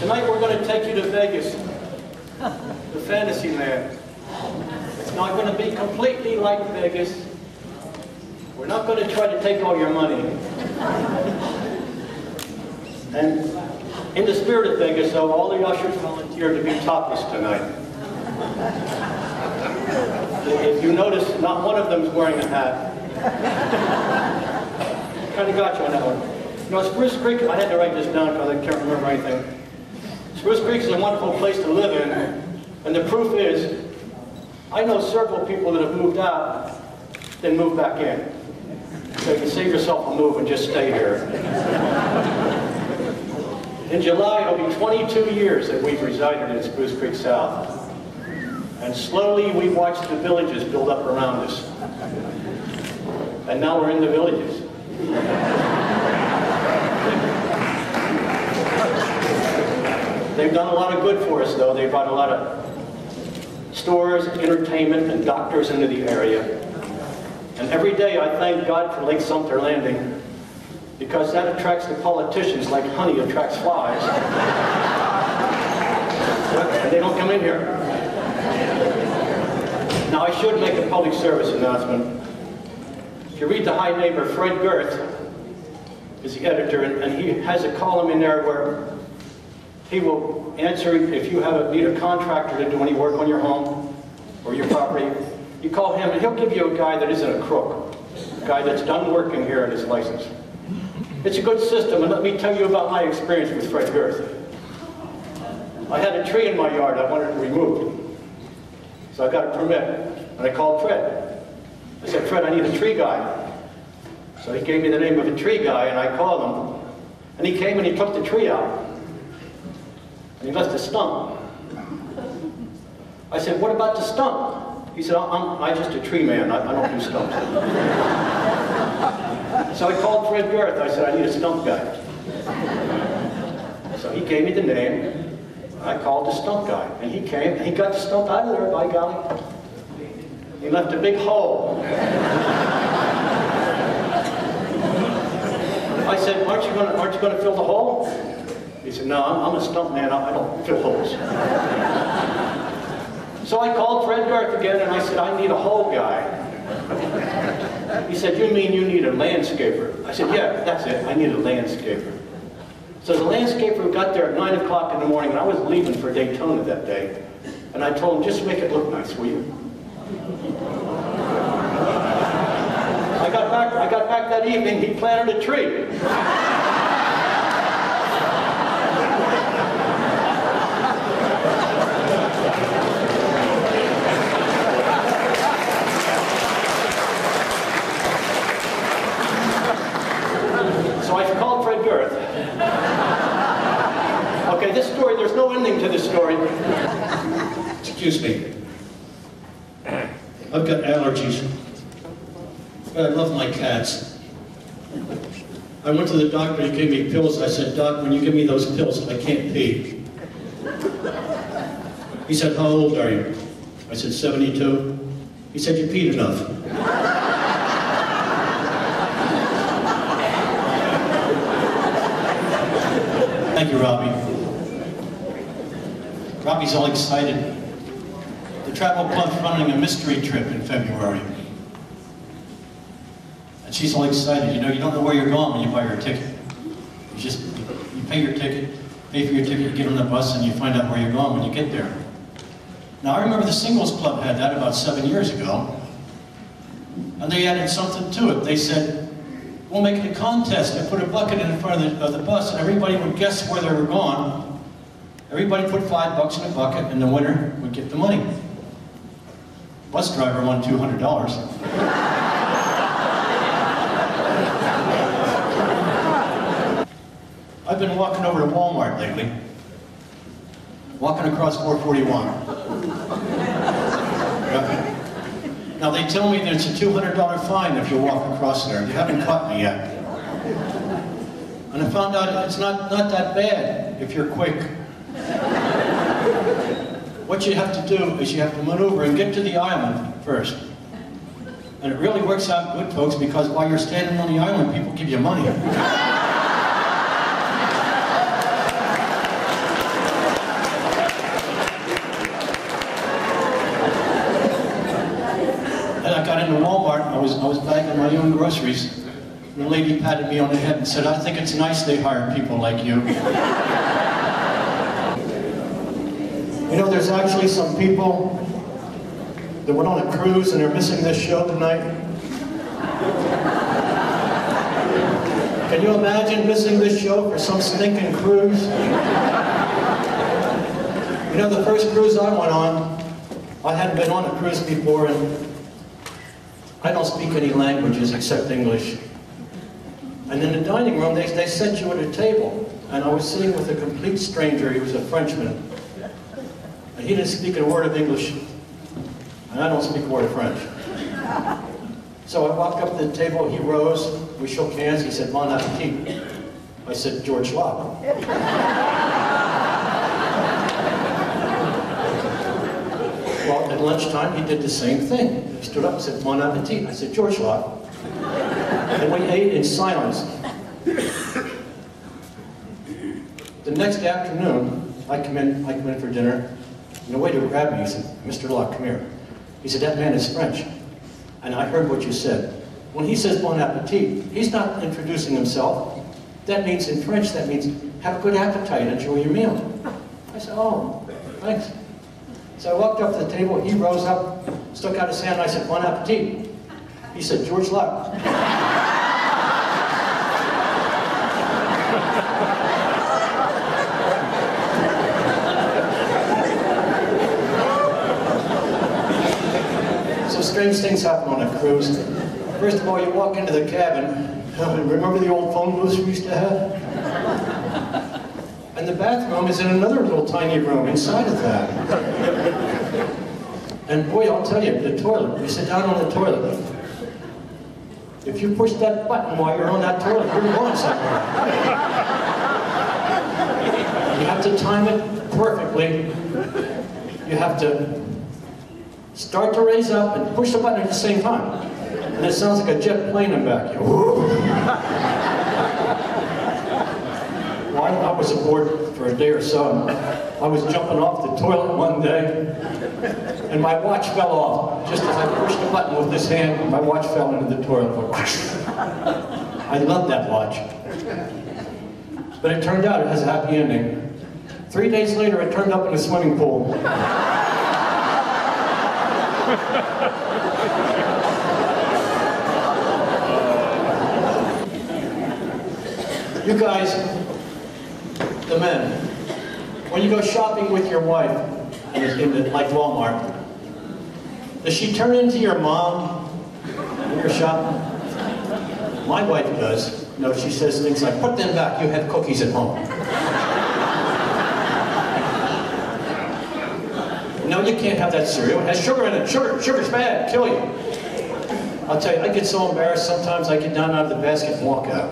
Tonight we're going to take you to Vegas, the fantasy land. It's not going to be completely like Vegas. We're not going to try to take all your money. And in the spirit of Vegas, though, all the ushers volunteered to be topless tonight. If you notice, not one of them is wearing a hat. Kind of got you on that one. You know, Spruce Creek, I had to write this down because I can't remember anything. Spruce Creek is a wonderful place to live in, and the proof is, I know several people that have moved out, then moved back in. So you can save yourself a move and just stay here. In July, it'll be 22 years that we've resided in Spruce Creek South. And slowly we watched the villages build up around us. And now we're in the villages. They've done a lot of good for us, though. They brought a lot of stores, entertainment, and doctors into the area. And every day I thank God for Lake Sumter Landing, because that attracts the politicians like honey attracts flies. And they don't come in here. Now I should make a public service announcement. If you read the High Neighbor, Fred Girth is the editor, and he has a column in there where he will answer if you need a contractor to do any work on your home or your property. You call him and he'll give you a guy that isn't a crook, a guy that's done working here and is licensed. It's a good system, and let me tell you about my experience with Fred Girth. I had a tree in my yard I wanted to remove. So I got a permit, and I called Fred. I said, Fred, I need a tree guy. So he gave me the name of a tree guy, and I called him. And he came and he took the tree out. And he left a stump. I said, what about the stump? He said, I'm just a tree man. I don't do stumps. So I called Fred Girth. I said, I need a stump guy. So he gave me the name. I called the stump guy, and he came, and he got the stump out of there, by golly. He left a big hole. I said, aren't you going to fill the hole? He said, no, I'm a stump man, I don't fill holes. So I called Fred Girth again, and I said, I need a hole guy. He said, you mean you need a landscaper? I said, yeah, that's it, I need a landscaper. So the landscaper got there at 9 o'clock in the morning, and I was leaving for Daytona that day. And I told him, just make it look nice, will you? I got back that evening, he planted a tree. So I called Fred Girth. Okay, this story, there's no ending to this story. Excuse me. I've got allergies. But I love my cats. I went to the doctor, he gave me pills. I said, Doc, when you give me those pills, I can't pee. He said, how old are you? I said, 72. He said, you peed enough. Thank you, Robbie. Robbie's all excited. The travel club's running a mystery trip in February. And she's all excited. You know, you don't know where you're going when you buy your ticket. You pay your ticket, pay for your ticket, you get on the bus, and you find out where you're going when you get there. Now, I remember the Singles Club had that about 7 years ago. And they added something to it. They said, we'll make it a contest and put a bucket in front of the bus, and everybody would guess where they were going. Everybody put $5 in a bucket, and the winner would get the money. The bus driver won $200. I've been walking over to Walmart lately. Walking across 441. Now they tell me there's a $200 fine if you walk across there. They haven't caught me yet. And I found out it's not that bad if you're quick. What you have to do is you have to maneuver and get to the island first. And it really works out good, folks, because while you're standing on the island, people give you money. I was bagging my own groceries. And the lady patted me on the head and said, "I think it's nice they hire people like you." You know, there's actually some people that went on a cruise and they're missing this show tonight. Can you imagine missing this show for some stinking cruise? You know, the first cruise I went on, I hadn't been on a cruise before, and I don't speak any languages except English. And in the dining room, they set you at a table, and I was sitting with a complete stranger. He was a Frenchman. And he didn't speak a word of English, and I don't speak a word of French. So I walked up to the table, he rose, we shook hands, he said, "Bon appetit." I said, "George Locke." Well, at lunchtime, he did the same thing. He stood up and said, "Bon appetit." I said, "George Locke." And we ate in silence. The next afternoon, I come in for dinner, and the waiter grabbed me. He said, "Mr. Locke, come here." He said, "That man is French. And I heard what you said. When he says bon appetit, he's not introducing himself. That means in French, that means have a good appetite, enjoy your meal." I said, "Oh, thanks." So I walked up to the table, he rose up, stuck out his hand, and I said, "Bon appetit." He said, "George Locke." So strange things happen on a cruise. First of all, you walk into the cabin, remember the old phone booths we used to have? And the bathroom is in another little tiny room inside of that. And boy, I'll tell you, the toilet, you sit down on the toilet. If you push that button while you're on that toilet, you're going somewhere. You have to time it perfectly. You have to start to raise up and push the button at the same time. And it sounds like a jet plane in back. Well, I was aboard for a day or so. I was jumping off the toilet one day, and my watch fell off. Just as I pushed the button with this hand, my watch fell into the toilet. I loved that watch. But it turned out it has a happy ending. 3 days later, it turned up in a swimming pool. You guys, the men, when you go shopping with your wife, like Walmart, does she turn into your mom when you're shopping? My wife does. You know, she says things like, "Put them back, you have cookies at home." No, you can't have that cereal. It has sugar in it. Sugar's bad, kill you. I'll tell you, I get so embarrassed sometimes I get down out of the basket and walk out.